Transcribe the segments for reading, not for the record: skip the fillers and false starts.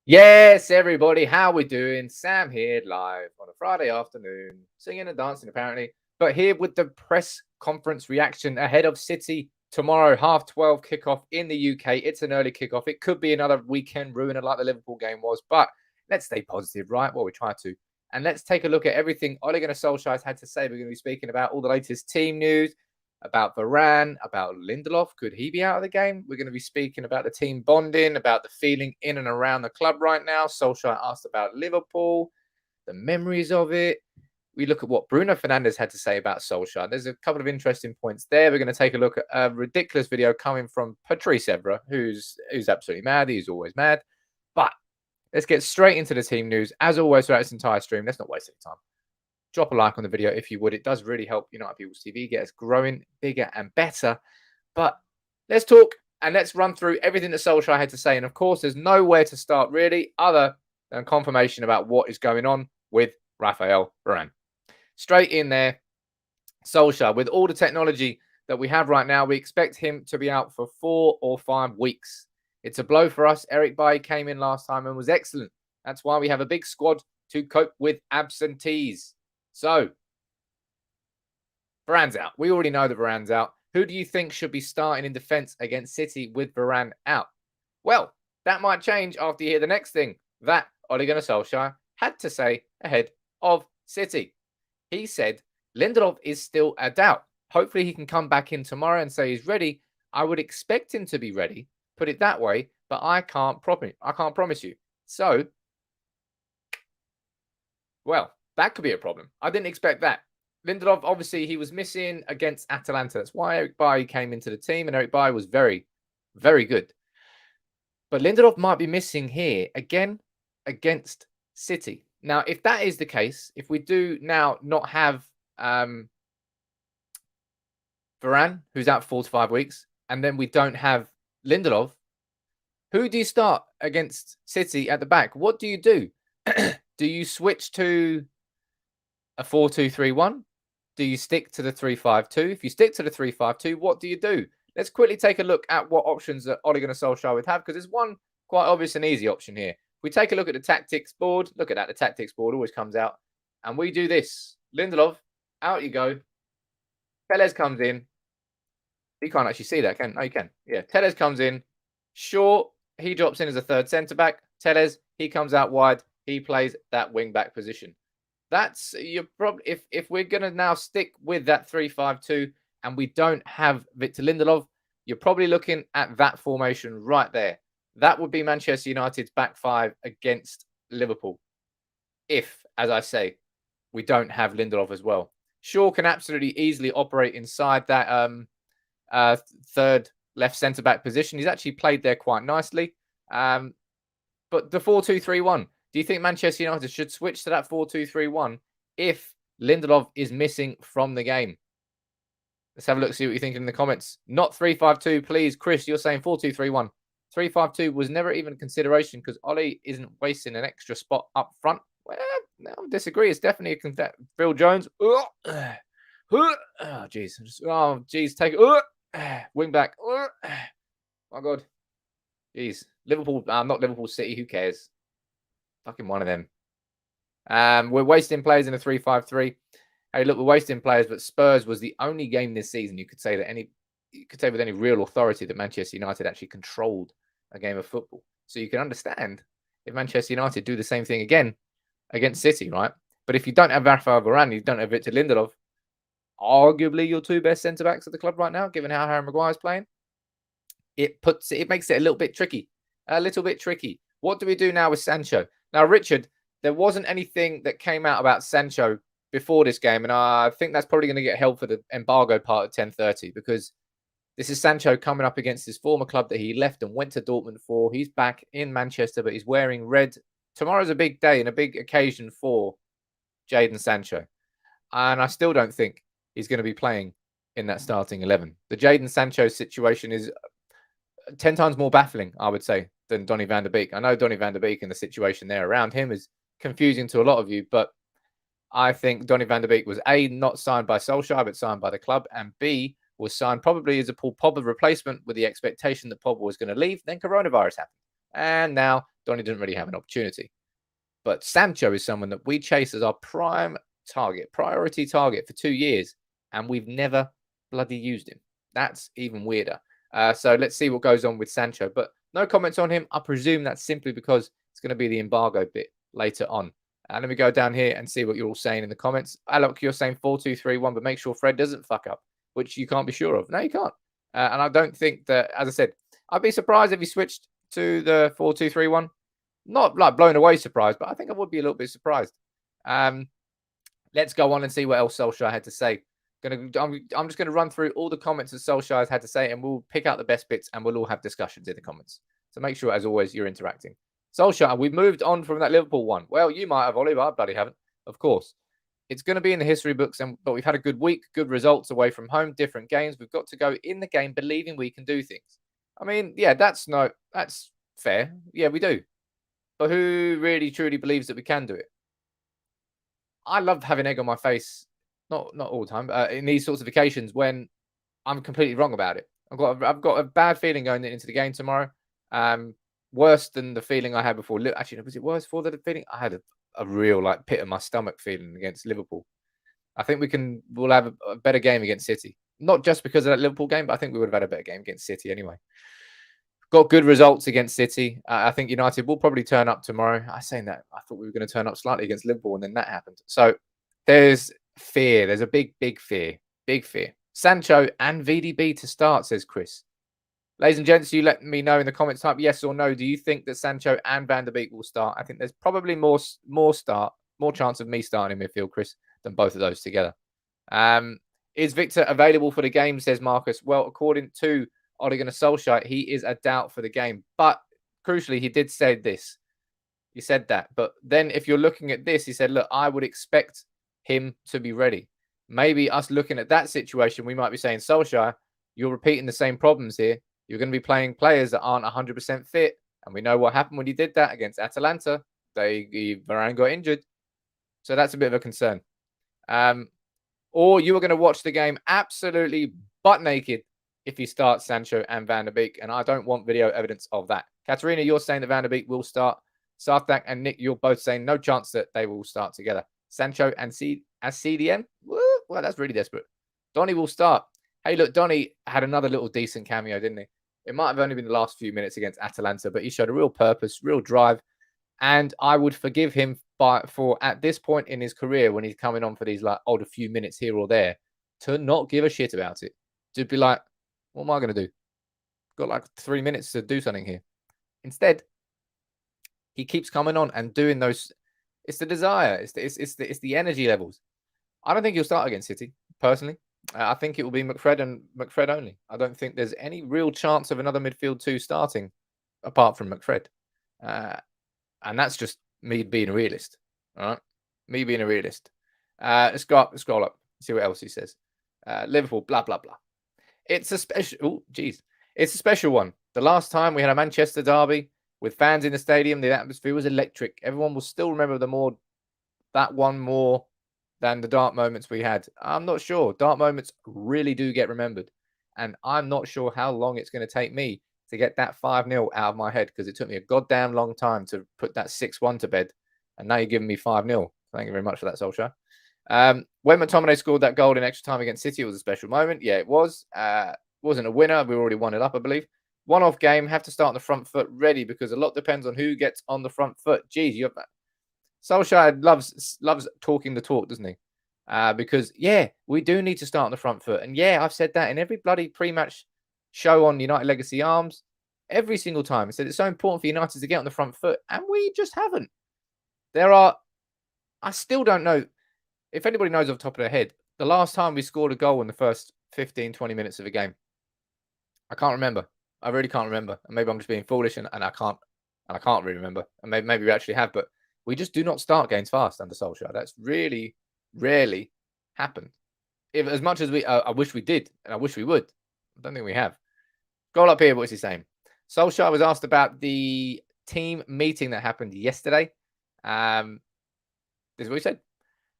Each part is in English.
Yes, everybody, how we doing? Sam here, live on a Friday afternoon, singing and dancing apparently, but here with the press conference reaction ahead of City tomorrow, 12:30 kickoff in the UK. It's an early kickoff. It could be another weekend ruiner like the Liverpool game was, but let's stay positive, right? Well, we try to. And let's take a look at everything Ole Gunnar Solskjaer has had to say. We're going to be speaking about all the latest team news, about Varane, about Lindelof. Could he be out of the game? We're going to be speaking about the team bonding, about the feeling in and around the club right now. Solskjaer asked about Liverpool, the memories of it. We look at what Bruno Fernandez had to say about Solskjaer. There's a couple of interesting points there. We're going to take a look at a ridiculous video coming from Patrice Evra, who's absolutely mad. He's always mad. But let's get straight into the team news. As always, throughout this entire stream, let's not waste any time. Drop a like on the video if you would. It does really help United People's TV get us growing bigger and better. But let's talk and let's run through everything that Solskjaer had to say. And of course, there's nowhere to start really other than confirmation about what is going on with Raphael Varane. Straight in there, Solskjaer, with all the technology that we have right now, we expect him to be out for 4 or 5 weeks. It's a blow for us. Eric Bailly came in last time and was excellent. That's why we have a big squad to cope with absentees. So, Varane's out. We already know that Varane's out. Who do you think should be starting in defence against City with Varane out? Well, that might change after you hear the next thing that Ole Gunnar Solskjaer had to say ahead of City. He said Lindelof is still a doubt. Hopefully he can come back in tomorrow and say he's ready. I would expect him to be ready, put it that way, but I can't promise you. So, well, that could be a problem. I didn't expect that. Lindelof, obviously, he was missing against Atalanta. That's why Eric Bailly came into the team, and Eric Bailly was very, very good. But Lindelof might be missing here again against City. Now, if that is the case, if we do now not have Varane, who's out for 4 to 5 weeks, and then we don't have Lindelof, who do you start against City at the back? What do you do? Do you switch to a 4-2-3-1? Do you stick to the 3-5-2? If you stick to the 3-5-2, what do you do? Let's quickly take a look at what options that Ole Gunnar Solskjaer would have, because there's one quite obvious and easy option here. If we take a look at the tactics board, look at that, the tactics board always comes out, and we do this. Lindelof, out you go. Telles comes in. You can't actually see that, can? No, you can. Yeah, Telles comes in. Shaw, he drops in as a third centre-back. Telles, he comes out wide. He plays that wing-back position. That's your problem. If we're going to now stick with that 3-5-2 and we don't have Victor Lindelof, you're probably looking at that formation right there. That would be Manchester United's back five against Liverpool. If, as I say, we don't have Lindelof as well. Shaw can absolutely easily operate inside that third left centre-back position. He's actually played there quite nicely. But the 4-2-3-1, do you think Manchester United should switch to that 4-2-3-1 if Lindelof is missing from the game? Let's have a look, see what you think in the comments. Not 3-5-2, please. Chris, you're saying 4-2-3-1. 3-5-2 was never even a consideration because Ole isn't wasting an extra spot up front. Well, no, I disagree. It's definitely a Phil Jones. Oh, jeez. Oh, jeez. Take it. Wing back. My God. Jeez. Liverpool, not Liverpool City. Who cares? Fucking one of them. We're wasting players in a 3-5-3. Hey, look, we're wasting players, but Spurs was the only game this season you could say with any real authority that Manchester United actually controlled a game of football. So you can understand if Manchester United do the same thing again against City, right? But if you don't have Raphael Varane, you don't have Victor Lindelof, arguably your two best centre-backs at the club right now, given how Harry Maguire's playing, it makes it a little bit tricky. What do we do now with Sancho? Now, Richard, there wasn't anything that came out about Sancho before this game, and I think that's probably going to get held for the embargo part at 10:30 because this is Sancho coming up against his former club that he left and went to Dortmund for. He's back in Manchester, but he's wearing red. Tomorrow's a big day and a big occasion for Jadon Sancho, and I still don't think he's going to be playing in that starting 11. The Jadon Sancho situation is 10 times more baffling, I would say, than Donny van der Beek. I know Donny van der Beek and the situation there around him is confusing to a lot of you, but I think Donny van der Beek was A, not signed by Solskjaer, but signed by the club, and B, was signed probably as a Paul Pogba replacement with the expectation that Pogba was going to leave. Then coronavirus happened. And now Donny didn't really have an opportunity. But Sancho is someone that we chase as our prime target, priority target for 2 years, and we've never bloody used him. That's even weirder. So let's see what goes on with Sancho. But no comments on him. I presume that's simply because it's going to be the embargo bit later on. And let me go down here and see what you're all saying in the comments. Alok, you're saying 4-2-3-1, but make sure Fred doesn't fuck up, which you can't be sure of. No, you can't. And I don't think that, as I said, I'd be surprised if he switched to the 4-2-3-1. Not like blown away surprised, but I think I would be a little bit surprised. Let's go on and see what else Solskjaer had to say. I'm just going to run through all the comments that Solskjaer has had to say, and we'll pick out the best bits, and we'll all have discussions in the comments. So make sure, as always, you're interacting. Solskjaer, we've moved on from that Liverpool one. Well, you might have, Ollie, but I bloody haven't. Of course. It's going to be in the history books, but we've had a good week, good results away from home, different games. We've got to go in the game believing we can do things. I mean, yeah, that's fair. Yeah, we do. But who really, truly believes that we can do it? I love having egg on my face, not all the time, in these sorts of occasions when I'm completely wrong about it. I've got a bad feeling going into the game tomorrow. Worse than the feeling I had before. Actually, was it worse for the feeling? I had a real pit in my stomach feeling against Liverpool. I think we'll have a better game against City. Not just because of that Liverpool game, but I think we would have had a better game against City anyway. Got good results against City. I think United will probably turn up tomorrow. I saying that, I thought we were going to turn up slightly against Liverpool, and then that happened. So there's fear. There's a big fear. Big fear. Sancho and VDB to start, says Chris. Ladies and gents, you let me know in the comments type yes or no. Do you think that Sancho and Van der Beek will start? I think there's probably more chance of me starting in midfield, Chris, than both of those together. Is Victor available for the game, says Marcus? Well, according to Ole Gunnar Solskjaer, he is a doubt for the game. But crucially, he did say this. He said that. But then if you're looking at this, he said, look, I would expect him to be ready. Maybe us looking at that situation, we might be saying, Solskjaer, you're repeating the same problems here. You're going to be playing players that aren't 100% fit. And we know what happened when he did that against Atalanta. Varane got injured. So that's a bit of a concern. Or you are going to watch the game absolutely butt naked if he starts Sancho and Van der Beek. And I don't want video evidence of that. Katerina, you're saying that Van der Beek will start. Sarthak and Nick, you're both saying no chance that they will start together. Sancho and as CDM? Well, that's really desperate. Donny will start. Hey, look, Donny had another little decent cameo, didn't he? It might have only been the last few minutes against Atalanta, but he showed a real purpose, real drive. And I would forgive him for at this point in his career, when he's coming on for these older few minutes here or there, to not give a shit about it. To be like, what am I going to do? Got 3 minutes to do something here. Instead, he keeps coming on and doing those. It's the desire. It's the energy levels. I don't think he'll start against City, personally. I think it will be McFred and McFred only. I don't think there's any real chance of another midfield two starting apart from McFred. And that's just me being a realist. All right? Me being a realist. Let's scroll up, see what else he says. Liverpool, blah, blah, blah. It's a special... It's a special one. The last time we had a Manchester derby with fans in the stadium, the atmosphere was electric. Everyone will still remember that one more than the dark moments we had. I'm not sure. Dark moments really do get remembered. And I'm not sure how long it's going to take me to get that 5-0 out of my head, because it took me a goddamn long time to put that 6-1 to bed. And now you're giving me 5-0. Thank you very much for that, Solskjaer. When McTominay scored that goal in extra time against City, it was a special moment. Yeah, it was. Wasn't a winner. We already won it up, I believe. One-off game, have to start on the front foot ready, because a lot depends on who gets on the front foot. Geez, Solskjaer loves talking the talk, doesn't he? Because, yeah, we do need to start on the front foot. And, yeah, I've said that in every bloody pre-match show on United Legacy Arms. Every single time. I said it's so important for United to get on the front foot. And we just haven't. I still don't know. If anybody knows off the top of their head, the last time we scored a goal in the first 15, 20 minutes of a game, I can't remember. I really can't remember. And maybe I'm just being foolish and I can't really remember. And maybe we actually have, but we just do not start games fast under Solskjaer. That's really rarely happened. If as much as I wish we did, and I wish we would. I don't think we have. Scroll up here. What is he saying? Solskjaer was asked about the team meeting that happened yesterday. This is what he said.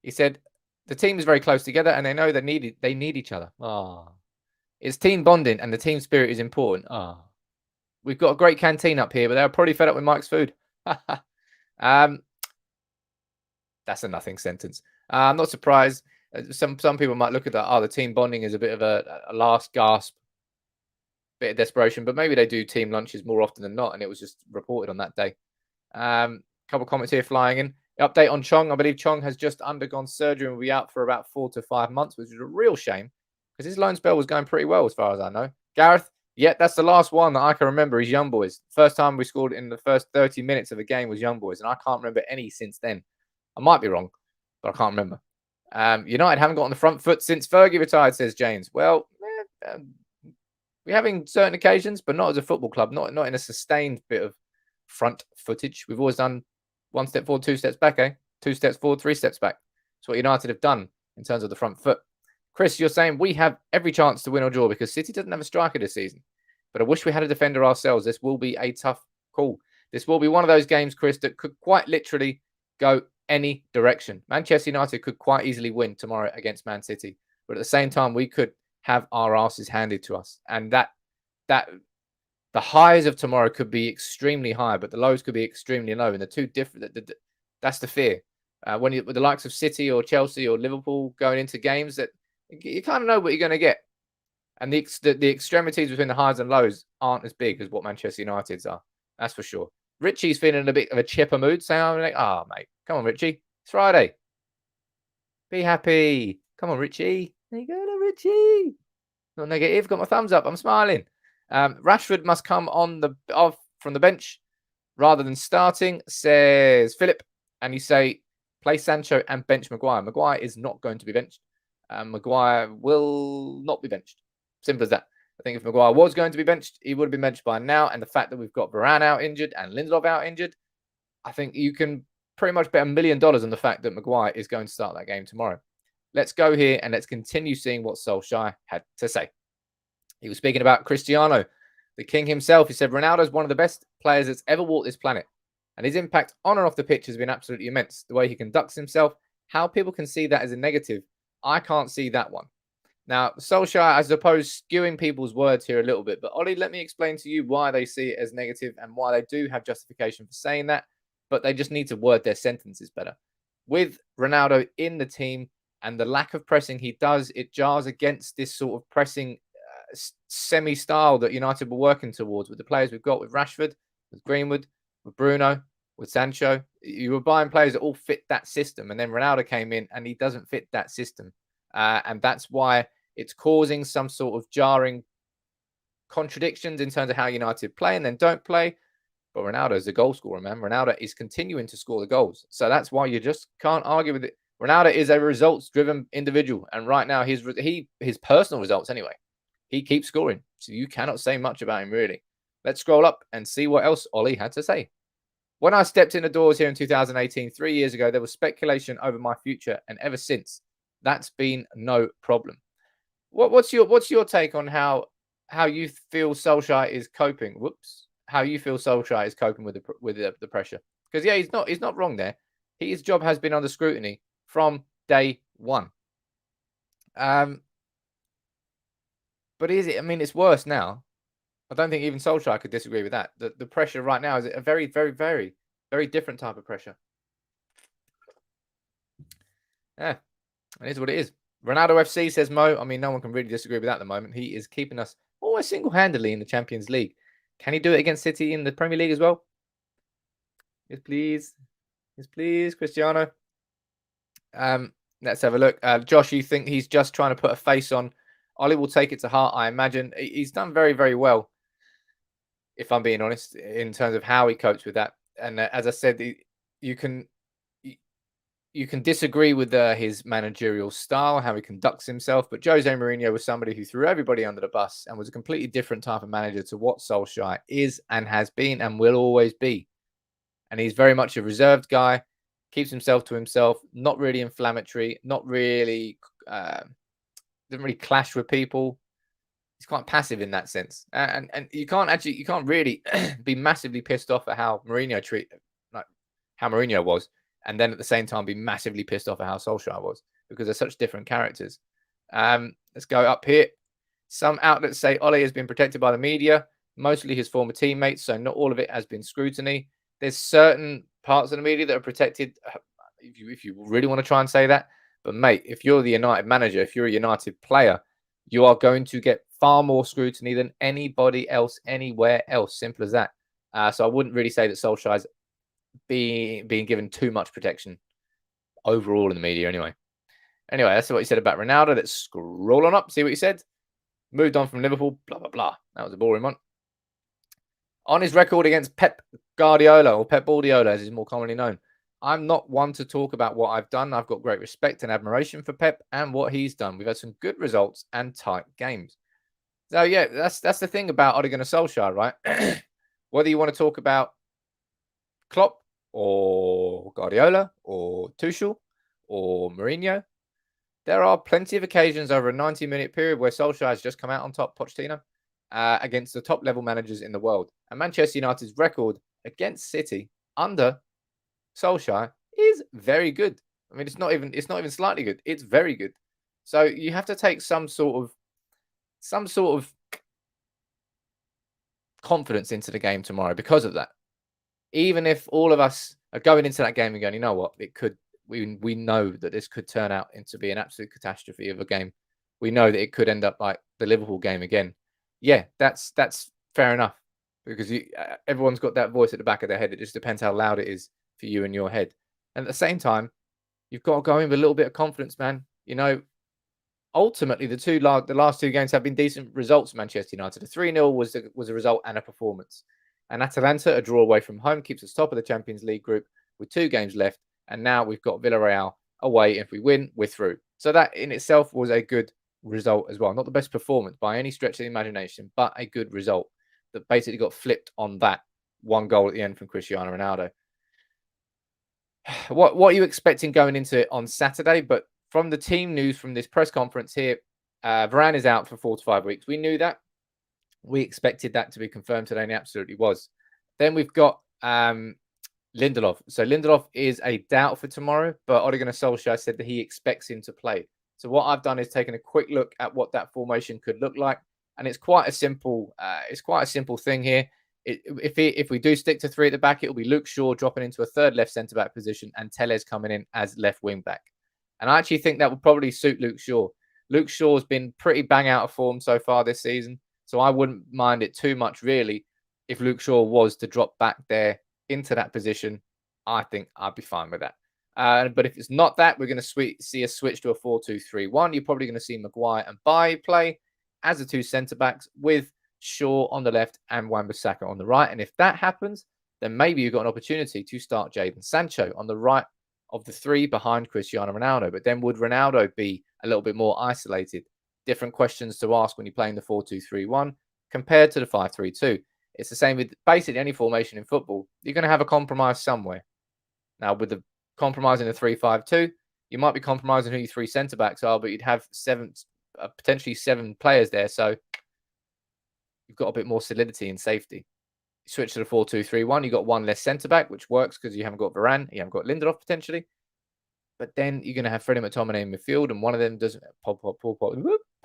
He said the team is very close together and they know they need each other. It's team bonding and the team spirit is important. We've got a great canteen up here, but they're probably fed up with Mike's food. um, that's a nothing sentence. I'm not surprised. Some people might look at that. Oh, the team bonding is a bit of a last gasp, bit of desperation, but maybe they do team lunches more often than not, and it was just reported on that day. Couple comments here flying in. Update on Chong. I believe Chong has just undergone surgery and will be out for about 4 to 5 months, which is a real shame because his loan spell was going pretty well as far as I know. Gareth, yeah, that's the last one that I can remember is Young Boys. First time we scored in the first 30 minutes of a game was Young Boys, and I can't remember any since then. I might be wrong, but I can't remember. United haven't got on the front foot since Fergie retired, says James. Well, we're having certain occasions, but not as a football club, not in a sustained bit of front footage. We've always done 1 step forward, 2 steps back, 2 steps forward, 3 steps back. That's what United have done in terms of the front foot. Chris, you're saying we have every chance to win or draw because City doesn't have a striker this season. But I wish we had a defender ourselves. This will be a tough call. This will be one of those games, Chris, that could quite literally go any direction. Manchester United could quite easily win tomorrow against Man City. But at the same time, we could have our asses handed to us. And that the highs of tomorrow could be extremely high, but the lows could be extremely low. And the two different, that's the fear. When with the likes of City or Chelsea or Liverpool going into games that you kind of know what you're going to get. And the extremities between the highs and lows aren't as big as what Manchester United's are. That's for sure. Richie's feeling in a bit of a chipper mood, saying, like, mate, come on, Richie. It's Friday. Be happy. Come on, Richie. There you go, Richie. Not negative. Got my thumbs up. I'm smiling. Rashford must come off from the bench rather than starting, says Philip. And you say, play Sancho and bench Maguire. Maguire is not going to be benched. Maguire will not be benched. Simple as that. I think if Maguire was going to be benched, he would have been benched by now. And the fact that we've got Varane out injured and Lindelof out injured, I think you can pretty much bet $1 million on the fact that Maguire is going to start that game tomorrow. Let's go here and let's continue seeing what Solskjaer had to say. He was speaking about Cristiano, the king himself. He said, Ronaldo is one of the best players that's ever walked this planet. And his impact on and off the pitch has been absolutely immense. The way he conducts himself, how people can see that as a negative, I can't see that one. Now, Solskjaer, I suppose, skewing people's words here a little bit. But Ollie, let me explain to you why they see it as negative and why they do have justification for saying that. But they just need to word their sentences better. With Ronaldo in the team and the lack of pressing he does, it jars against this sort of pressing semi-style that United were working towards with the players we've got with Rashford, with Greenwood, with Bruno, with Sancho. You were buying players that all fit that system. And then Ronaldo came in and he doesn't fit that system. And that's why it's causing some sort of jarring contradictions in terms of how United play and then don't play. But Ronaldo is a goal scorer, man. Ronaldo is continuing to score the goals. So that's why you just can't argue with it. Ronaldo is a results-driven individual. And right now, his personal results anyway, he keeps scoring. So you cannot say much about him, really. Let's scroll up and see what else Ollie had to say. When I stepped in the doors here in 2018, 3 years ago, there was speculation over my future. And ever since, that's been no problem. What's your take on how you feel Solskjaer is coping? How you feel Solskjaer is coping with the pressure? Because yeah, he's not wrong there. His job has been under scrutiny from day one. But is it? I mean, it's worse now. I don't think even Solskjaer could disagree with that. The pressure right now is a very, very, very, very different type of pressure. Yeah, it is what it is. Ronaldo FC, says Mo. I mean, no one can really disagree with that at the moment. He is keeping us almost single-handedly in the Champions League. Can he do it against City in the Premier League as well? Yes, please. Yes, please, Cristiano. Let's have a look. Josh, you think he's just trying to put a face on? Ollie will take it to heart, I imagine. He's done very, very well, if I'm being honest, in terms of how he copes with that. And as I said, you can disagree with his managerial style, how he conducts himself. But Jose Mourinho was somebody who threw everybody under the bus and was a completely different type of manager to what Solskjaer is and has been and will always be. And he's very much a reserved guy, keeps himself to himself, not really inflammatory, not really, doesn't really clash with people. He's quite passive in that sense. And you can't really be massively pissed off at how Mourinho how Mourinho was. And then at the same time, be massively pissed off at how Solskjaer was because they're such different characters. Let's go up here. Some outlets say Ole has been protected by the media, mostly his former teammates, so not all of it has been scrutiny. There's certain parts of the media that are protected. If you really want to try and say that, but mate, if you're the United manager, if you're a United player, you are going to get far more scrutiny than anybody else anywhere else. Simple as that. So I wouldn't really say that Solskjaer's being given too much protection overall in the media anyway. Anyway, that's what he said about Ronaldo. Let's scroll on up, see what he said. Moved on from Liverpool, blah, blah, blah. That was a boring one. On his record against Pep Guardiola, or Pep Guardiola as he's more commonly known, I'm not one to talk about what I've done. I've got great respect and admiration for Pep and what he's done. We've had some good results and tight games. So yeah, that's the thing about Ole Gunnar Solskjaer, right? Whether you want to talk about Klopp or Guardiola or Tuchel or Mourinho, there are plenty of occasions over a 90-minute period where Solskjaer has just come out on top, Pochettino, against the top level managers in the world. And Manchester United's record against City under Solskjaer is very good. I mean, it's not even slightly good. It's very good. So you have to take some sort of confidence into the game tomorrow because of that. Even if all of us are going into that game and going, you know what, we know that this could turn out into be an absolute catastrophe of a game. We know that it could end up like the Liverpool game again. Yeah, that's fair enough because everyone's got that voice at the back of their head. It just depends how loud it is for you in your head. And at the same time, you've got to go in with a little bit of confidence, man. You know, ultimately, the last two games have been decent results for Manchester United. A 3-0 was a result and a performance. And Atalanta, a draw away from home, keeps us top of the Champions League group with 2 games left. And now we've got Villarreal away. If we win, we're through. So that in itself was a good result as well. Not the best performance by any stretch of the imagination, but a good result that basically got flipped on that one goal at the end from Cristiano Ronaldo. What are you expecting going into it on Saturday? But from the team news from this press conference here, Varane is out for 4 to 5 weeks. We knew that. We expected that to be confirmed today, and it absolutely was. Then we've got Lindelof. So Lindelof is a doubt for tomorrow, but Ole Gunnar Solskjaer said that he expects him to play. So what I've done is taken a quick look at what that formation could look like, and it's quite a simple thing here. If we do stick to 3 at the back, it will be Luke Shaw dropping into a third left centre back position and Telles coming in as left wing back. And I actually think that would probably suit Luke Shaw. Luke Shaw's been pretty bang out of form so far this season, so I wouldn't mind it too much really if Luke Shaw was to drop back there into that position. I think I'd be fine with that. But if it's not that, we're going to see a switch to a 4-2-3-1. You're probably going to see Maguire and Bailly play as the 2 centre-backs with Shaw on the left and Wan-Bissaka on the right. And if that happens, then maybe you've got an opportunity to start Jadon Sancho on the right of the 3 behind Cristiano Ronaldo. But then would Ronaldo be a little bit more isolated? Different questions to ask when you're playing the 4-2-3-1 compared to the 5-3-2. It's the same with basically any formation in football. You're going to have a compromise somewhere. Now, with the compromising the 3-5-2, you might be compromising who your 3 centre-backs are, but you'd have potentially 7 players there. So you've got a bit more solidity and safety. You switch to the 4-2-3-1, you've got 1 less centre-back, which works because you haven't got Varane, you haven't got Lindelof potentially. But then you're going to have Freddie McTominay in midfield, and one of them doesn't. Paul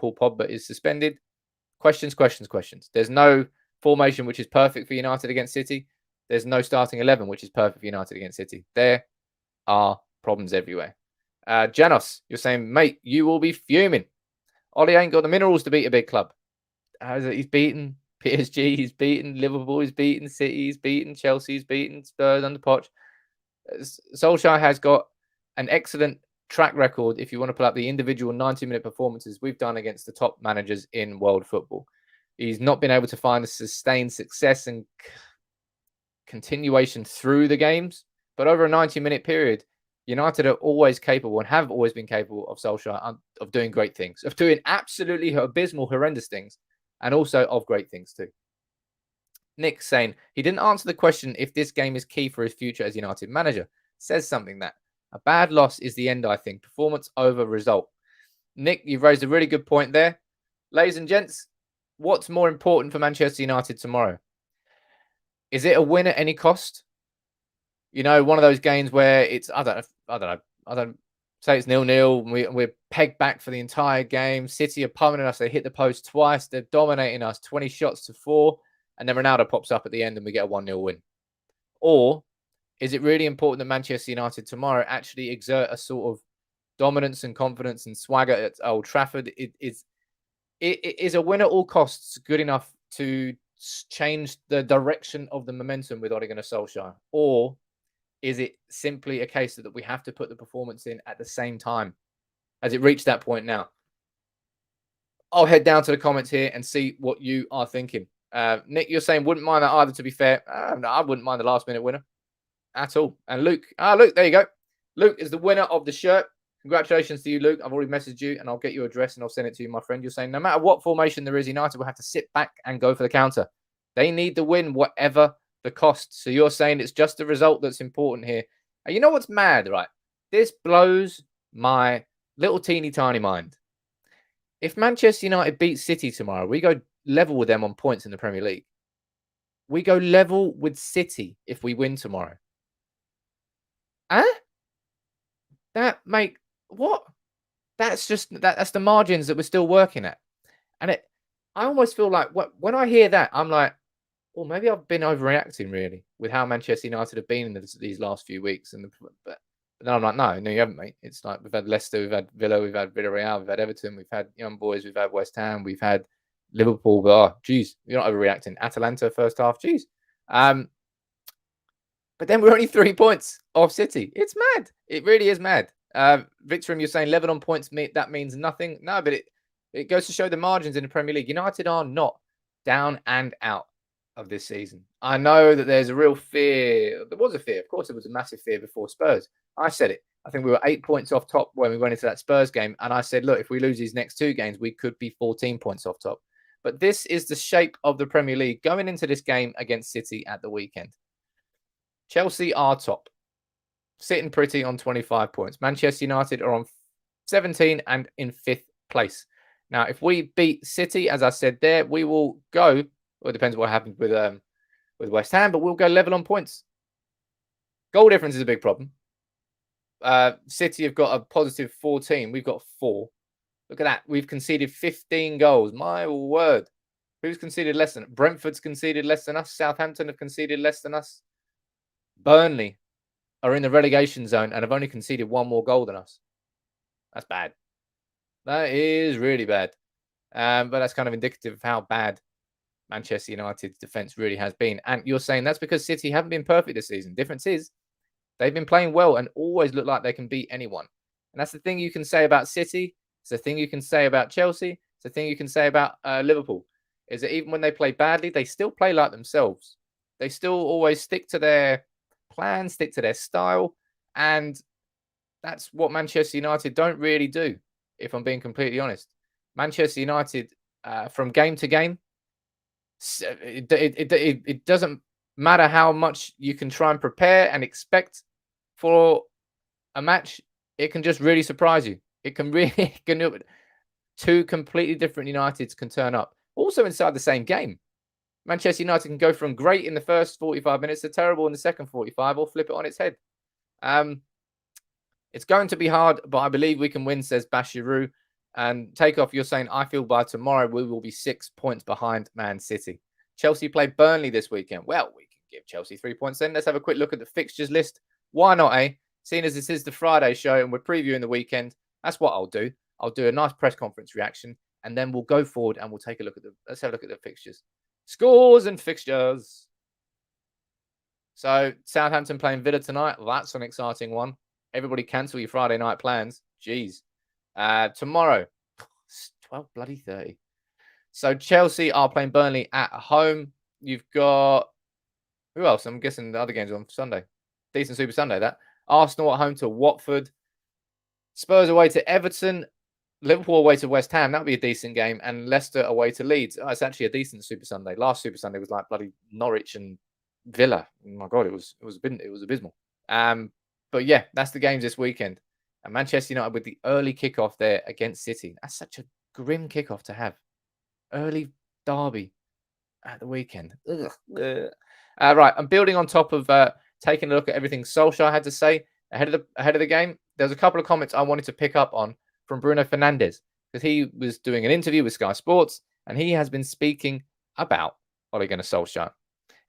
Pogba is suspended. Questions. There's no formation which is perfect for United against City. There's no starting 11 which is perfect for United against City. There are problems everywhere. Janos, you're saying, mate, you will be fuming. Ollie ain't got the minerals to beat a big club. He's beaten PSG, he's beaten Liverpool, he's beaten City, he's beaten Chelsea, he's beaten Spurs under Poch. Solskjaer has got an excellent track record if you want to pull up the individual 90-minute performances we've done against the top managers in world football. He's not been able to find a sustained success and continuation through the games, but over a 90-minute period, United are always capable and have always been capable of Solskjaer of doing great things, of doing absolutely abysmal, horrendous things, and also of great things too. Nick saying he didn't answer the question if this game is key for his future as United manager. Says something that a bad loss is the end, I think. Performance over result. Nick, you've raised a really good point there. Ladies and gents, what's more important for Manchester United tomorrow? Is it a win at any cost? You know, one of those games where it's, I don't say it's 0-0. We're pegged back for the entire game. City are pummeling us. They hit the post twice. They're dominating us 20 shots to 4. And then Ronaldo pops up at the end and we get a 1-0 win. Or is it really important that Manchester United tomorrow actually exert a sort of dominance and confidence and swagger at Old Trafford? Is a win at all costs good enough to change the direction of the momentum with Ole Gunnar Solskjaer? Or is it simply a case that we have to put the performance in at the same time? Has it reached that point now? I'll head down to the comments here and see what you are thinking. Nick, you're saying wouldn't mind that either, to be fair. No, I wouldn't mind the last minute winner at all. And Luke, Luke, there you go. Luke is the winner of the shirt. Congratulations to you, Luke. I've already messaged you and I'll get your address and I'll send it to you, my friend. You're saying no matter what formation there is, United will have to sit back and go for the counter. They need the win, whatever the cost. So you're saying it's just the result that's important here. And you know what's mad, right? This blows my little teeny tiny mind. If Manchester United beat City tomorrow, we go level with them on points in the Premier League. We go level with City if we win tomorrow. Huh? What? That's the margins that we're still working at. And I almost feel like when I hear that, I'm like, well, maybe I've been overreacting really with how Manchester United have been in these last few weeks. But then I'm like, no, you haven't, mate. It's like we've had Leicester, we've had Villa, we've had Villarreal, we've had Everton, we've had Young Boys, we've had West Ham, we've had Liverpool. Geez, you're not overreacting. Atalanta first half, geez. But then we're only 3 points off City. It's mad. It really is mad. Victor, you're saying level on points, that means nothing. No, but it goes to show the margins in the Premier League. United are not down and out of this season. I know that there's a real fear. There was a fear. Of course, there was a massive fear before Spurs. I said it. I think we were 8 points off top when we went into that Spurs game. And I said, look, if we lose these next 2 games, we could be 14 points off top. But this is the shape of the Premier League going into this game against City at the weekend. Chelsea are top, sitting pretty on 25 points. Manchester United are on 17 and in 5th place. Now, if we beat City, as I said there, we will go. Well, it depends what happens with West Ham, but we'll go level on points. Goal difference is a big problem. City have got a positive 14. We've got 4. Look at that. We've conceded 15 goals. My word. Who's conceded less than us? Brentford's conceded less than us. Southampton have conceded less than us. Burnley are in the relegation zone and have only conceded 1 more goal than us. That's bad. That is really bad. But that's kind of indicative of how bad Manchester United's defence really has been. And you're saying that's because City haven't been perfect this season. Difference is they've been playing well and always look like they can beat anyone. And that's the thing you can say about City. It's the thing you can say about Chelsea. It's the thing you can say about Liverpool. Is that even when they play badly, they still play like themselves. They still always stick to their plan, stick to their style. And that's what Manchester United don't really do, if I'm being completely honest. Manchester United, from game to game, it doesn't matter how much you can try and prepare and expect for a match. It can just really surprise you. It can really, 2 completely different Uniteds can turn up. Also inside the same game. Manchester United can go from great in the first 45 minutes to terrible in the second 45 or flip it on its head. It's going to be hard, but I believe we can win, says Bashiru. And Takeoff, you're saying, I feel by tomorrow we will be 6 points behind Man City. Chelsea play Burnley this weekend. Well, we can give Chelsea 3 points then. Let's have a quick look at the fixtures list. Why not, eh? Seeing as this is the Friday show and we're previewing the weekend, that's what I'll do. I'll do a nice press conference reaction and then we'll go forward and we'll take a look at let's have a look at the fixtures. Scores and fixtures. So Southampton playing Villa tonight. Well, that's an exciting one. Everybody cancel your Friday night plans. Jeez. Tomorrow, 12:30. So Chelsea are playing Burnley at home. You've got who else? I'm guessing the other games are on Sunday. Decent Super Sunday, that. Arsenal at home to Watford. Spurs away to Everton. Liverpool away to West Ham. That would be a decent game. And Leicester away to Leeds. Oh, it's actually a decent Super Sunday. Last Super Sunday was like bloody Norwich and Villa. Oh my God, it was abysmal. But yeah, that's the games this weekend. And Manchester United with the early kickoff there against City. That's such a grim kickoff to have. Early derby at the weekend. Right, I'm building on top of taking a look at everything Solskjaer had to say ahead of the game. There's a couple of comments I wanted to pick up on from Bruno Fernandez because he was doing an interview with Sky Sports and he has been speaking about Ole Gunnar Solskjaer.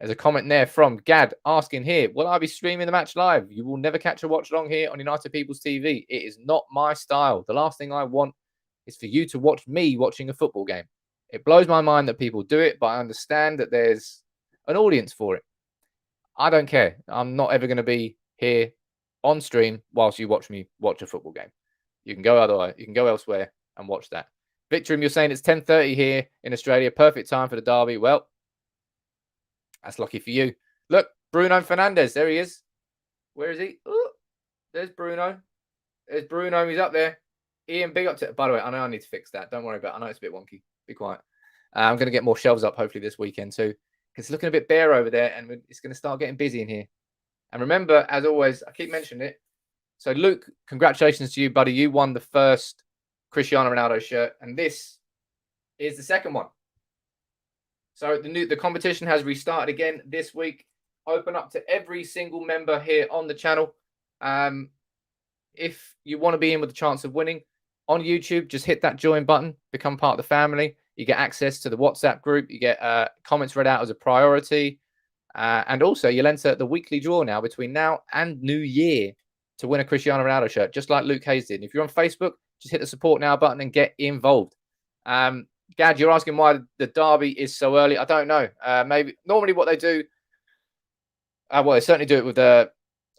There's a comment there from Gad asking here, will I be streaming the match live? You will never catch a watch along here on United People's TV. It is not my style. The last thing I want is for you to watch me watching a football game. It blows my mind that people do it, but I understand that there's an audience for it. I don't care. I'm not ever going to be here on stream whilst you watch me watch a football game. You can go otherwise. You can go elsewhere and watch that. Victor, you're saying it's 10:30 here in Australia. Perfect time for the derby. Well, that's lucky for you. Look, Bruno Fernandez. There he is. Where is he? Ooh, there's Bruno. There's Bruno. He's up there. Ian, big up to... By the way, I know I need to fix that. Don't worry about it. I know it's a bit wonky. Be quiet. I'm going to get more shelves up hopefully this weekend too. Because it's looking a bit bare over there and it's going to start getting busy in here. And remember, as always, I keep mentioning it. So, Luke, congratulations to you, buddy. You won the first Cristiano Ronaldo shirt. And this is the second one. So, the competition has restarted again this week. Open up to every single member here on the channel. If you want to be in with the chance of winning, on YouTube, just hit that join button. Become part of the family. You get access to the WhatsApp group. You get comments read out as a priority. And also, you'll enter the weekly draw now between now and New Year to win a Cristiano Ronaldo shirt, just like Luke Hayes did. And if you're on Facebook, just hit the support now button and get involved. Gad, you're asking why the derby is so early. I don't know. Maybe normally what they do, well, they certainly do it with the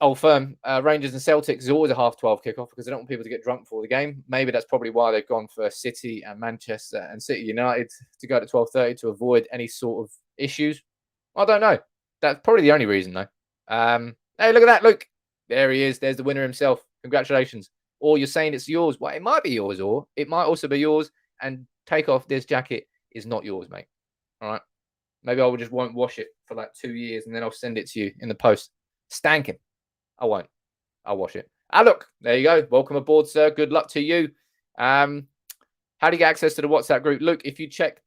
Old Firm. Rangers and Celtics is always a 12:30 kickoff because they don't want people to get drunk before the game. Maybe that's probably why they've gone for City and Manchester and City United to go to 12:30 to avoid any sort of issues. I don't know. That's probably the only reason, though. Hey, look at that. Look. There he is. There's the winner himself. Congratulations. Or you're saying it's yours. Well, it might be yours, or it might also be yours. And take off this jacket is not yours, mate. All right. Maybe I just won't wash it for like 2 years and then I'll send it to you in the post. Stankin'. I won't. I'll wash it. Look. There you go. Welcome aboard, sir. Good luck to you. How do you get access to the WhatsApp group? Look, if you check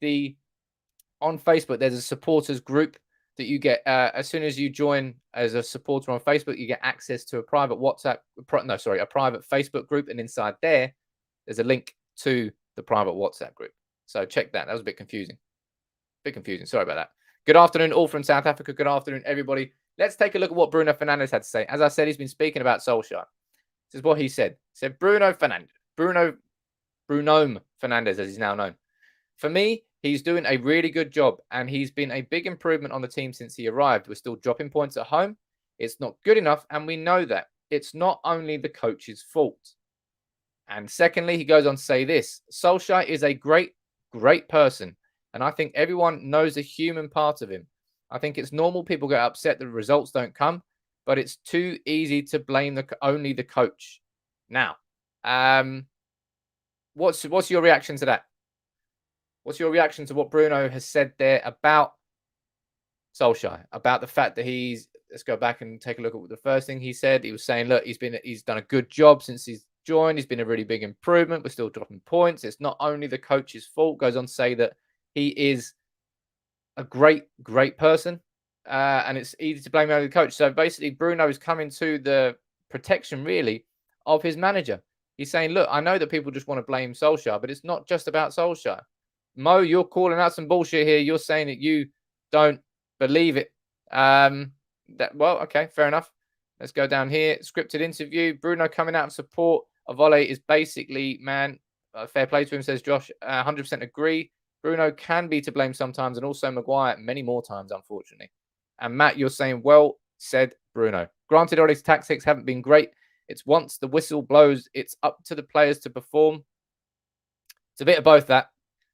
on Facebook, there's a supporters group that you get as soon as you join as a supporter on Facebook. You get access to a private a private Facebook group, and inside there's a link to the private WhatsApp group. So check that. That was a bit confusing. Sorry about that. Good afternoon, all from South Africa. Good afternoon, everybody. Let's take a look at what Bruno Fernandez had to say. As I said, he's been speaking about Solskjaer. This is what he said. He said, Bruno Fernandez, as he's now known. For me, he's doing a really good job, and he's been a big improvement on the team since he arrived. We're still dropping points at home. It's not good enough, and we know that. It's not only the coach's fault. And secondly, he goes on to say this. Solskjaer is a great, great person, and I think everyone knows the human part of him. I think it's normal people get upset that the results don't come, but it's too easy to blame only the coach. Now, what's your reaction to that? What's your reaction to what Bruno has said there about Solskjaer? About the fact that let's go back and take a look at the first thing he said. He was saying, look, he's done a good job since he's joined. He's been a really big improvement. We're still dropping points. It's not only the coach's fault. Goes on to say that he is a great, great person. And it's easy to blame only the coach. So basically, Bruno is coming to the protection, really, of his manager. He's saying, look, I know that people just want to blame Solskjaer, but it's not just about Solskjaer. Mo, you're calling out some bullshit here. You're saying that you don't believe it. Well, okay, fair enough. Let's go down here. Scripted interview. Bruno coming out in support of Ole is basically, man, fair play to him, says Josh. 100% agree. Bruno can be to blame sometimes, and also Maguire many more times, unfortunately. And Matt, you're saying, well said, Bruno. Granted, Ole's tactics haven't been great. It's once the whistle blows, it's up to the players to perform. It's a bit of both that.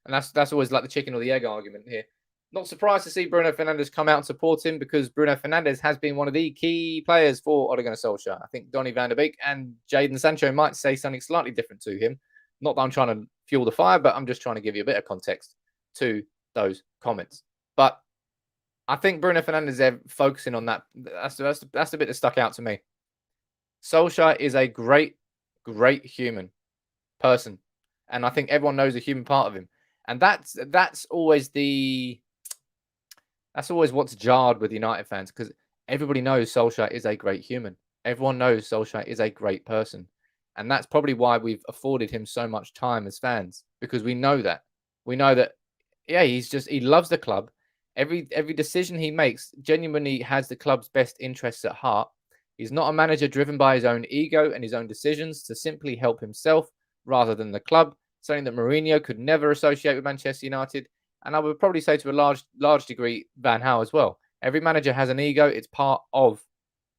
And that's always like the chicken or the egg argument here. Not surprised to see Bruno Fernandez come out and support him, because Bruno Fernandez has been one of the key players for Ole Gunnar Solskjaer. I think Donny van der Beek and Jadon Sancho might say something slightly different to him. Not that I'm trying to fuel the fire, but I'm just trying to give you a bit of context to those comments. But I think Bruno Fernandez is focusing on that. That's the bit that stuck out to me. Solskjaer is a great, great human person. And I think everyone knows the human part of him. And that's always what's jarred with United fans, because everybody knows Solskjaer is a great human. Everyone knows Solskjaer is a great person. And that's probably why we've afforded him so much time as fans, because we know that. We know that, yeah, he loves the club, Every decision he makes genuinely has the club's best interests at heart. He's not a manager driven by his own ego and his own decisions to simply help himself rather than the club, something that Mourinho could never associate with Manchester United. And I would probably say to a large degree, Van Gaal as well. Every manager has an ego. It's part of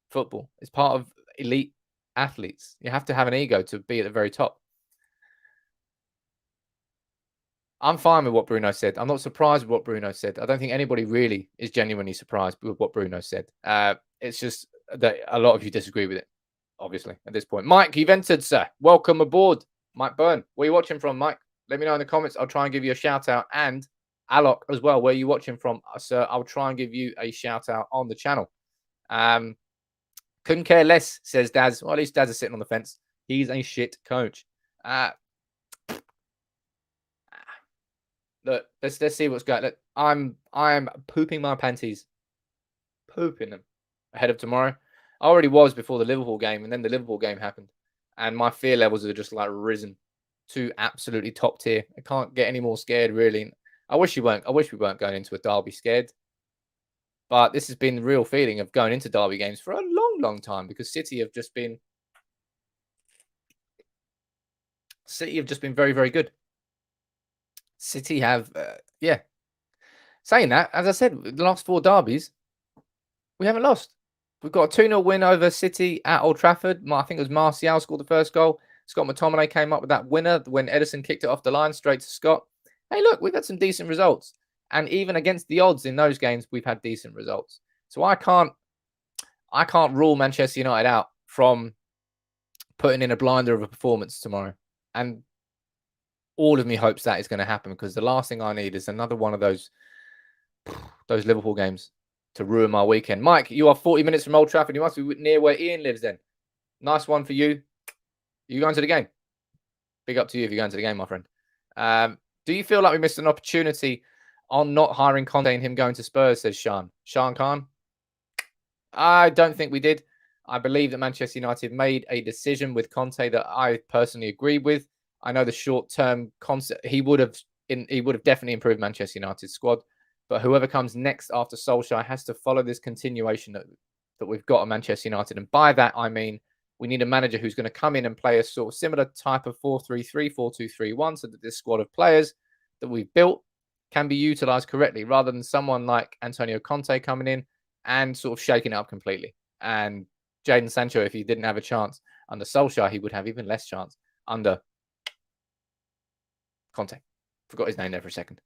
football. It's part of elite athletes. You have to have an ego to be at the very top. I'm fine with what Bruno said. I'm not surprised with what Bruno said. I don't think anybody really is genuinely surprised with what Bruno said. It's just that a lot of you disagree with it, obviously, at this point. Mike, you've entered, sir. Welcome aboard. Mike Byrne. Where are you watching from, Mike? Let me know in the comments. I'll try and give you a shout out. And Alok as well. Where are you watching from, sir? I'll try and give you a shout out on the channel. Couldn't care less, says Daz. Well, at least Daz is sitting on the fence. He's a shit coach. Look, let's see what's going. Look, I'm pooping my panties, pooping them ahead of tomorrow. I already was before the Liverpool game, and then the Liverpool game happened, and my fear levels are just like risen to absolutely top tier. I can't get any more scared, really. I wish we weren't going into a derby scared, but this has been the real feeling of going into derby games for a long time because City have just been very good. City have, yeah. Saying that, as I said, the last 4 derbies, we haven't lost. We've got a 2-0 win over City at Old Trafford. I think it was Martial scored the first goal. Scott McTominay came up with that winner when Ederson kicked it off the line straight to Scott. Hey, look, we've had some decent results. And even against the odds in those games, we've had decent results. So I can't rule Manchester United out from putting in a blinder of a performance tomorrow. And all of me hopes that is going to happen because the last thing I need is another one of those Liverpool games to ruin my weekend. Mike, you are 40 minutes from Old Trafford. You must be near where Ian lives then. Nice one for you. You going to the game? Big up to you if you're going to the game, my friend. Do you feel like we missed an opportunity on not hiring Conte and him going to Spurs, says Sean. Sean Khan? I don't think we did. I believe that Manchester United made a decision with Conte that I personally agree with. I know the short-term concept, he would have definitely improved Manchester United's squad. But whoever comes next after Solskjaer has to follow this continuation that we've got at Manchester United. And by that, I mean we need a manager who's going to come in and play a sort of similar type of 4-3-3, 4-2-3-1, so that this squad of players that we've built can be utilised correctly, rather than someone like Antonio Conte coming in and sort of shaking it up completely. And Jadon Sancho, if he didn't have a chance under Solskjaer, he would have even less chance under Conte. Forgot his name there for a second.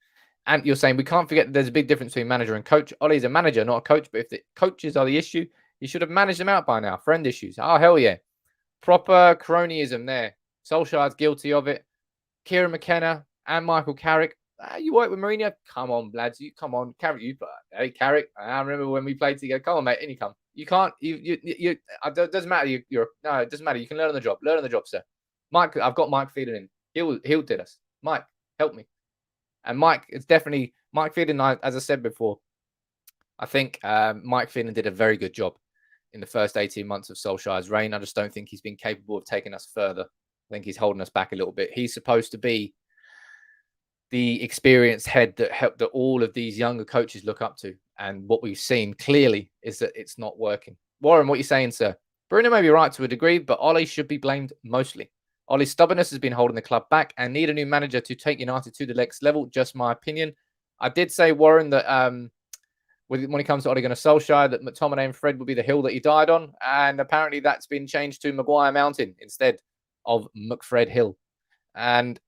And you're saying we can't forget that there's a big difference between manager and coach. Ole's a manager, not a coach. But if the coaches are the issue, you should have managed them out by now. Friend issues. Oh, hell yeah. Proper cronyism there. Solskjaer's guilty of it. Kieran McKenna and Michael Carrick. You work with Mourinho? Come on, lads. Come on. Carrick, hey, Carrick. I remember when we played together. Come on, mate. In you come. You can't. It doesn't matter. No, it doesn't matter. You can learn on the job. Learn on the job, sir. Mike, I've got Mike feeding in. He'll did us. Mike, help me. And Mike, it's definitely Mike Phelan. As I said before, I think Mike Phelan did a very good job in the first 18 months of Solskjaer's reign. I just don't think he's been capable of taking us further. I think he's holding us back a little bit. He's supposed to be the experienced head that all of these younger coaches look up to. And what we've seen clearly is that it's not working. Warren, what are you saying, sir? Bruno may be right to a degree, but Ole should be blamed mostly. Ole's stubbornness has been holding the club back and need a new manager to take United to the next level. Just my opinion. I did say, Warren, that when it comes to Ole Gunnar Solskjaer, that McTominay and Fred would be the hill that he died on. And apparently that's been changed to Maguire Mountain instead of McFred Hill. And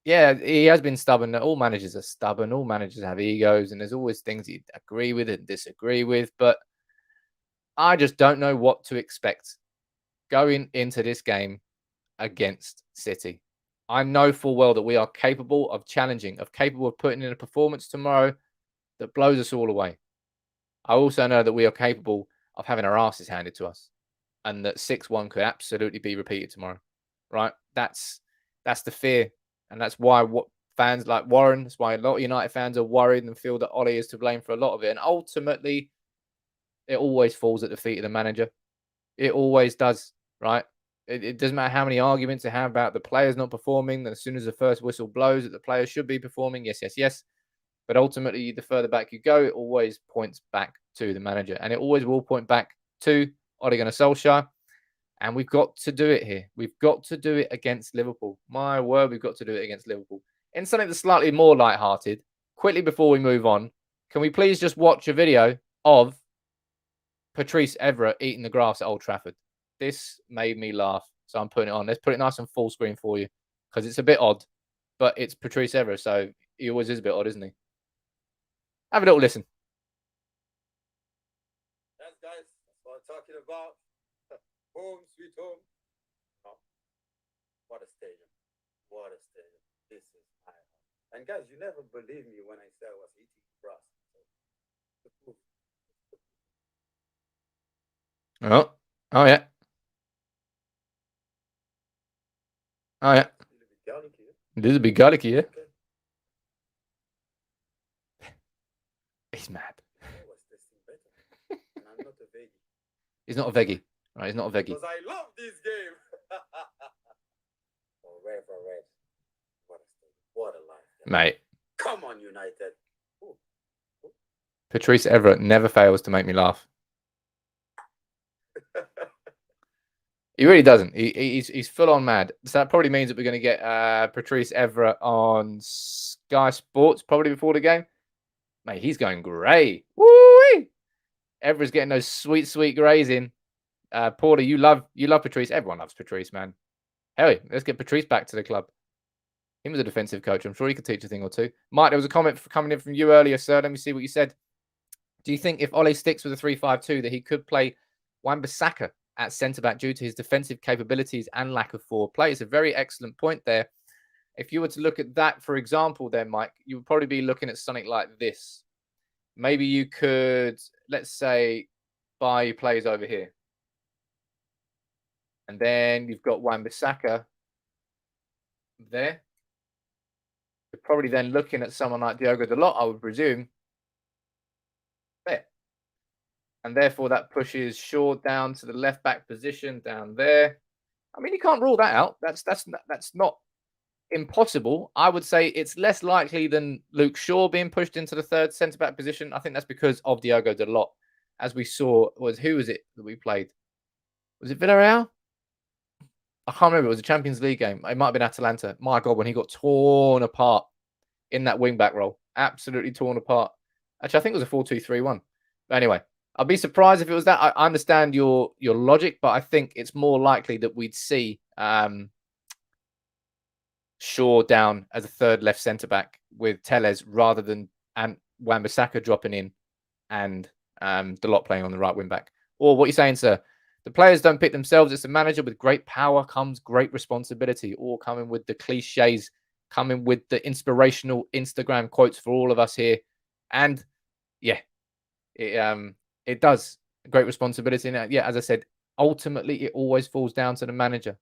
yeah, he has been stubborn. All managers are stubborn. All managers have egos. And there's always things you agree with and disagree with. But I just don't know what to expect going into this game against City. I know full well that we are capable of challenging, capable of putting in a performance tomorrow that blows us all away. I also know that we are capable of having our asses handed to us, and that 6-1 could absolutely be repeated tomorrow. Right? That's the fear, and that's why what fans like Warren, that's why a lot of United fans are worried and feel that Ole is to blame for a lot of it. And ultimately, it always falls at the feet of the manager. It always does, right? It doesn't matter how many arguments they have about the players not performing. As soon as the first whistle blows, that the players should be performing. Yes. But ultimately, the further back you go, it always points back to the manager. And it always will point back to Ole Gunnar Solskjaer. And we've got to do it here. We've got to do it against Liverpool. My word, we've got to do it against Liverpool. In something that's slightly more lighthearted, quickly before we move on, can we please just watch a video of Patrice Evra eating the grass at Old Trafford? This made me laugh. So I'm putting it on. Let's put it nice on full screen for you because it's a bit odd, but it's Patrice Evra. So he always is a bit odd, isn't he? Have a little listen. Yes, guys, that's what I'm talking about. Home, sweet home. Oh, what a stadium. What a stadium. This is high. And guys, you never believe me when I say I was eating grass. Oh yeah. Oh yeah. This is a bit garlicky, yeah. Okay. He's mad. And I'm not a veggie. He's not a veggie. Right, he's not a veggie. Because I love this game. Forever red. What a life. Mate. Come on, United. Ooh. Patrice Evra never fails to make me laugh. He really doesn't. He's full on mad. So that probably means that we're going to get Patrice Evra on Sky Sports probably before the game. Mate, he's going grey. Woo-wee! Evra's getting those sweet, sweet greys in. Porter, you love Patrice. Everyone loves Patrice, man. Hell yeah, let's get Patrice back to the club. He was a defensive coach. I'm sure he could teach a thing or two. Mike, there was a comment coming in from you earlier, sir. Let me see what you said. Do you think if Ole sticks with a 3-5-2 that he could play Wan-Bissaka at centre-back due to his defensive capabilities and lack of forward play? It's a very excellent point there. If you were to look at that, for example, then, Mike, you would probably be looking at something like this. Maybe you could, let's say, buy players over here. And then you've got Wan-Bissaka there. You're probably then looking at someone like Diogo Dalot, I would presume. There. And therefore, that pushes Shaw down to the left-back position down there. I mean, you can't rule that out. That's not impossible. I would say it's less likely than Luke Shaw being pushed into the third centre-back position. I think that's because of Diogo Dalot. As we saw, who was it that we played? Was it Villarreal? I can't remember. It was a Champions League game. It might have been Atalanta. My God, when he got torn apart in that wing-back role. Absolutely torn apart. Actually, I think it was a 4-2-3-1. But anyway, I'd be surprised if it was that. I understand your logic, but I think it's more likely that we'd see Shaw down as a third left centre-back with Telles rather than Wan-Bissaka dropping in and Dalot playing on the right wing-back. Or what you're saying, sir? The players don't pick themselves. It's the manager. With great power comes great responsibility. All coming with the cliches, coming with the inspirational Instagram quotes for all of us here. And yeah, it does. Great responsibility. And yeah, as I said, ultimately it always falls down to the manager.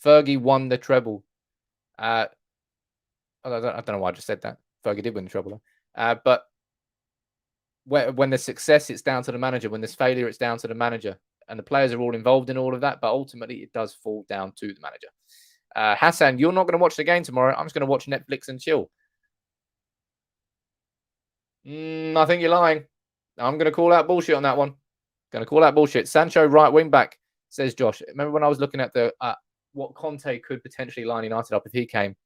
Fergie won the treble. I don't know why I just said that. Fergie did win the treble. But when there's success, it's down to the manager. When there's failure, it's down to the manager. And the players are all involved in all of that, but ultimately it does fall down to the manager. Hassan, you're not going to watch the game tomorrow. I'm just going to watch Netflix and chill. I think you're lying. I'm going to call out bullshit on that one. Going to call out bullshit. Sancho, right wing back, says Josh. Remember when I was looking at the what Conte could potentially line United up if he came?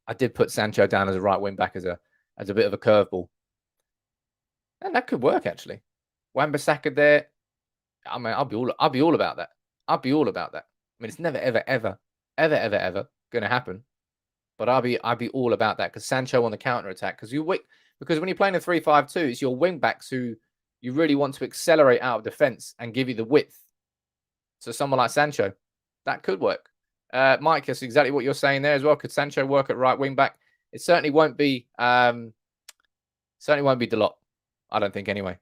I did put Sancho down as a right wing back as a bit of a curveball. And that could work, actually. Wan-Bissaka there. I mean, I'll be all about that. I'll be all about that. I mean, it's never, ever going to happen. But I'll be all about that because Sancho on the counter attack. Because when you're playing a 3-5-2, it's your wing backs who you really want to accelerate out of defense and give you the width. So someone like Sancho, that could work. Mike, that's exactly what you're saying there as well. Could Sancho work at right wing back? It certainly won't be. Certainly won't be Dalot. I don't think anyway.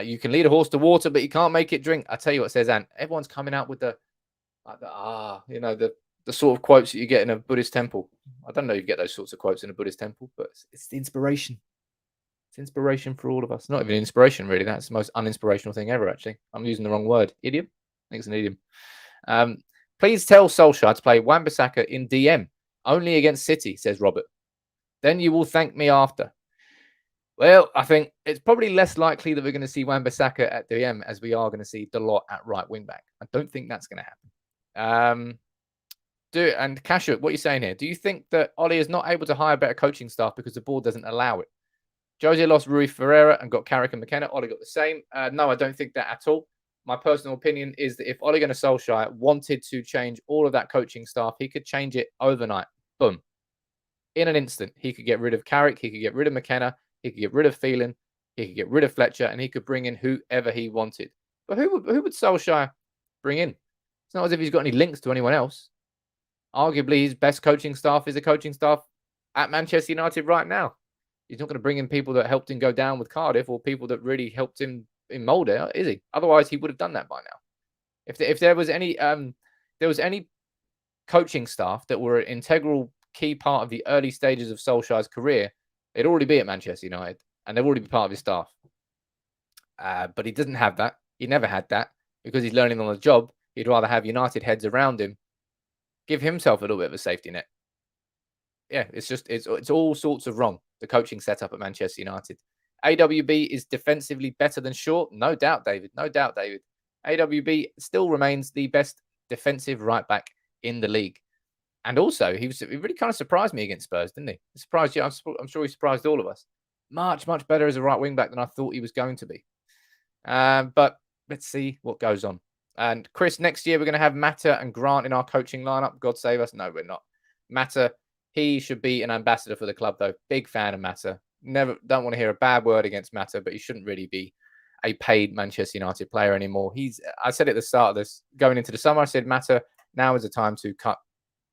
You can lead a horse to water, but you can't make it drink. I tell you what, says Ant. Everyone's coming out with the sort of quotes that you get in a Buddhist temple. I don't know if you get those sorts of quotes in a Buddhist temple, but it's the inspiration. It's inspiration for all of us. Not even inspiration, really. That's the most uninspirational thing ever, actually. I'm using the wrong word. Idiom? I think it's an idiom. Please tell Solskjaer to play Wan-Bissaka in DM, only against City, says Robert. Then you will thank me after. Well, I think it's probably less likely that we're going to see Wan-Bissaka at DM as we are going to see Dalot at right wing back. I don't think that's going to happen. And Kashuk, what are you saying here? Do you think that Ole is not able to hire better coaching staff because the board doesn't allow it? Jose lost Rui Ferreira and got Carrick and McKenna. Ole got the same. No, I don't think that at all. My personal opinion is that if Ole Gunnar Solskjaer wanted to change all of that coaching staff, he could change it overnight. Boom. In an instant, he could get rid of Carrick, he could get rid of McKenna, he could get rid of Phelan, he could get rid of Fletcher, and he could bring in whoever he wanted. But who would Solskjaer bring in? It's not as if he's got any links to anyone else. Arguably, his best coaching staff is a coaching staff at Manchester United right now. He's not going to bring in people that helped him go down with Cardiff or people that really helped him in mould it, is he? Otherwise, he would have done that by now. If there was any coaching staff that were an integral key part of the early stages of Solskjaer's career, they'd already be at Manchester United and they'd already be part of his staff. But he doesn't have that. He never had that because he's learning on the job. He'd rather have United heads around him, give himself a little bit of a safety net. Yeah, it's all sorts of wrong, the coaching setup at Manchester United. AWB is defensively better than Shaw. No doubt, David. No doubt, David. AWB still remains the best defensive right back in the league. And also, he really kind of surprised me against Spurs, didn't he? He surprised you. I'm sure he surprised all of us. Much, much better as a right wing back than I thought he was going to be. But let's see what goes on. And Chris, next year we're going to have Mata and Grant in our coaching lineup. God save us. No, we're not. Mata, he should be an ambassador for the club, though. Big fan of Mata. Don't want to hear a bad word against Mata, but he shouldn't really be a paid Manchester United player anymore. I said at the start of this, going into the summer, I said Mata, now is the time to cut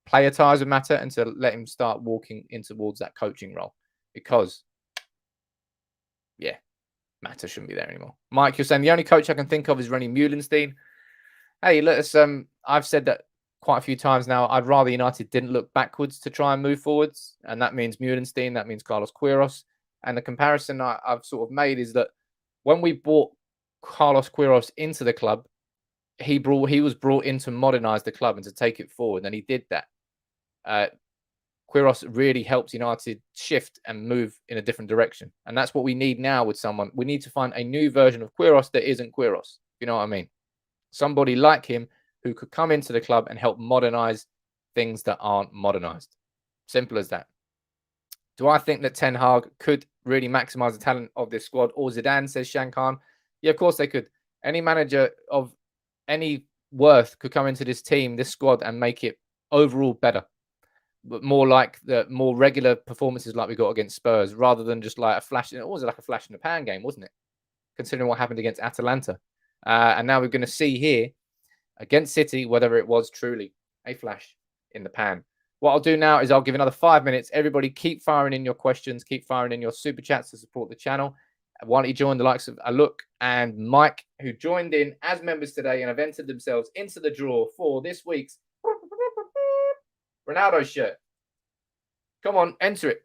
player ties with Mata and to let him start walking in towards that coaching role. Because, yeah, Mata shouldn't be there anymore. Mike, you're saying the only coach I can think of is Rennie Muhlenstein. Hey, I've said that quite a few times now. I'd rather United didn't look backwards to try and move forwards. And that means Muhlenstein, that means Carlos Queiroz. And the comparison I've sort of made is that when we brought Carlos Queiroz into the club, he was brought in to modernize the club and to take it forward. And he did that. Queiroz really helped United shift and move in a different direction. And that's what we need now with someone. We need to find a new version of Queiroz that isn't Queiroz. You know what I mean? Somebody like him who could come into the club and help modernize things that aren't modernized. Simple as that. Do I think that Ten Hag could really maximize the talent of this squad? Or Zidane, says Shankan. Yeah, of course they could. Any manager of any worth could come into this team, this squad, and make it overall better. But more like the more regular performances like we got against Spurs, rather than just like a flash. It was like a flash in the pan game, wasn't it? Considering what happened against Atalanta. And now we're going to see here against City whether it was truly a flash in the pan. What I'll do now is I'll give another 5 minutes. Everybody keep firing in your questions, keep firing in your super chats to support the channel. Why don't you join the likes of Aluk and Mike, who joined in as members today and have entered themselves into the draw for this week's Ronaldo shirt. Come on, enter it.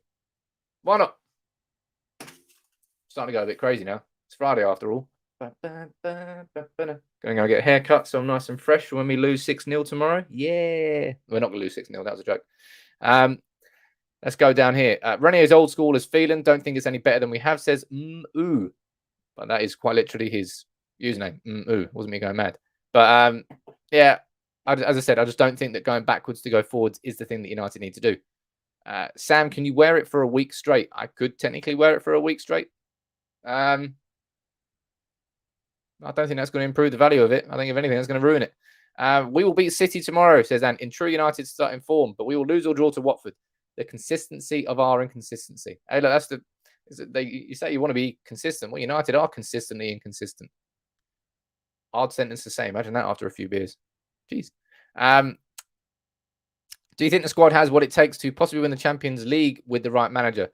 Why not? Starting to go a bit crazy now. It's Friday after all. Going to go get a haircut so I'm nice and fresh when we lose 6-0 tomorrow. Yeah. We're not going to lose 6-0. That was a joke. Let's go down here. Renier is old school as Phelan. Don't think it's any better than we have, says ooh. But that is quite literally his username. Ooh. Wasn't me going mad. But yeah, as I said, I just don't think that going backwards to go forwards is the thing that United need to do. Sam, can you wear it for a week straight? I could technically wear it for a week straight. I don't think that's going to improve the value of it. I think, if anything, that's going to ruin it. We will beat City tomorrow, says Ant, in true United starting form, but we will lose or draw to Watford. The consistency of our inconsistency. Hey, look, you say you want to be consistent. Well, United are consistently inconsistent. Hard sentence to say. Imagine that after a few beers. Jeez. Do you think the squad has what it takes to possibly win the Champions League with the right manager?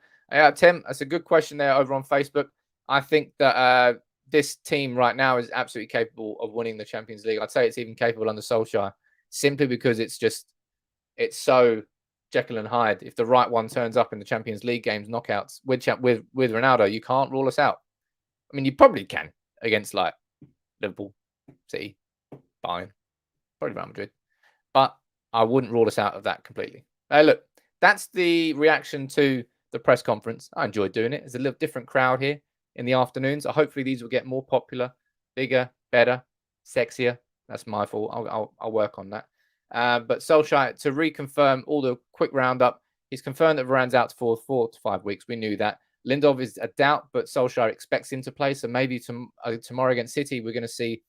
Tim, that's a good question there over on Facebook. I think that this team right now is absolutely capable of winning the Champions League. I'd say it's even capable under Solskjaer, simply because it's so Jekyll and Hyde. If the right one turns up in the Champions League games, knockouts with Ronaldo, you can't rule us out. I mean, you probably can against like Liverpool, City, Bayern, probably Real Madrid, but I wouldn't rule us out of that completely. Look, that's the reaction to the press conference. I enjoyed doing it. There's a little different crowd here in the afternoons. Hopefully these will get more popular, bigger, better, sexier. That's my fault. I'll work on that. But Solskjaer, to reconfirm all the quick roundup, he's confirmed that Varane's out for 4 to 5 weeks. We knew that. Lindelof is a doubt, but Solskjaer expects him to play. So maybe tomorrow against City, we're going to see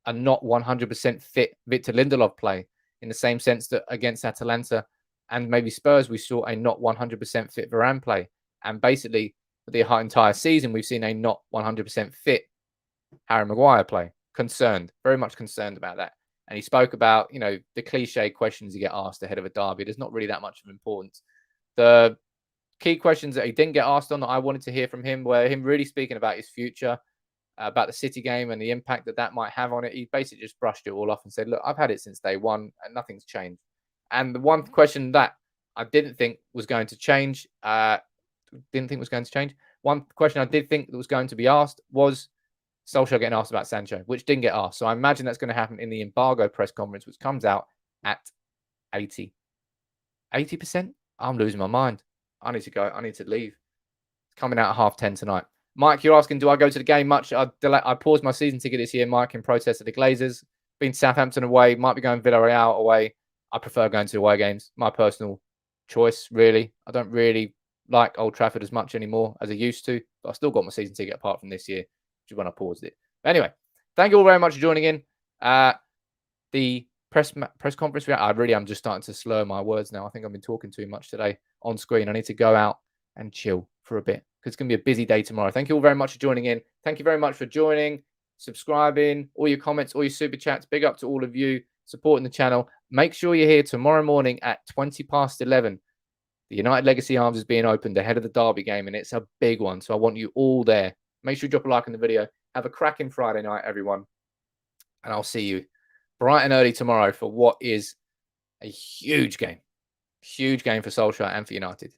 a not 100% fit Victor Lindelof play, in the same sense that against Atalanta and maybe Spurs, we saw a not 100% fit Varane play. And basically, for the entire season, we've seen a not 100% fit Harry Maguire play. Concerned, very much concerned about that. And he spoke about, the cliche questions you get asked ahead of a derby. There's not really that much of importance. The key questions that he didn't get asked on that I wanted to hear from him were him really speaking about his future, about the City game and the impact that might have on it. He basically just brushed it all off and said, look, I've had it since day one and nothing's changed. And the one question that I didn't think was going to change, one question I did think that was going to be asked was Solskjaer getting asked about Sancho, which didn't get asked. So I imagine that's going to happen in the embargo press conference, which comes out at 80%. I'm losing my mind. I need to go. I need to leave. It's coming out at 10:30 tonight. Mike, you're asking, do I go to the game much? I paused my season ticket this year, Mike, in protest of the Glazers. Been to Southampton away, might be going Villarreal away. I prefer going to away games. My personal choice, really. I don't really like Old Trafford as much anymore as I used to, but I still got my season ticket apart from this year, which is when I paused it. But anyway, thank you all very much for joining in. The press conference, I'm just starting to slur my words now. I think I've been talking too much today on screen. I need to go out and chill for a bit because it's going to be a busy day tomorrow. Thank you all very much for joining in. Thank you very much for joining, subscribing, all your comments, all your super chats. Big up to all of you supporting the channel. Make sure you're here tomorrow morning at 11:20. The United Legacy Arms is being opened ahead of the derby game, and it's a big one. So I want you all there. Make sure you drop a like on the video. Have a cracking Friday night, everyone. And I'll see you bright and early tomorrow for what is a huge game. Huge game for Solskjaer and for United.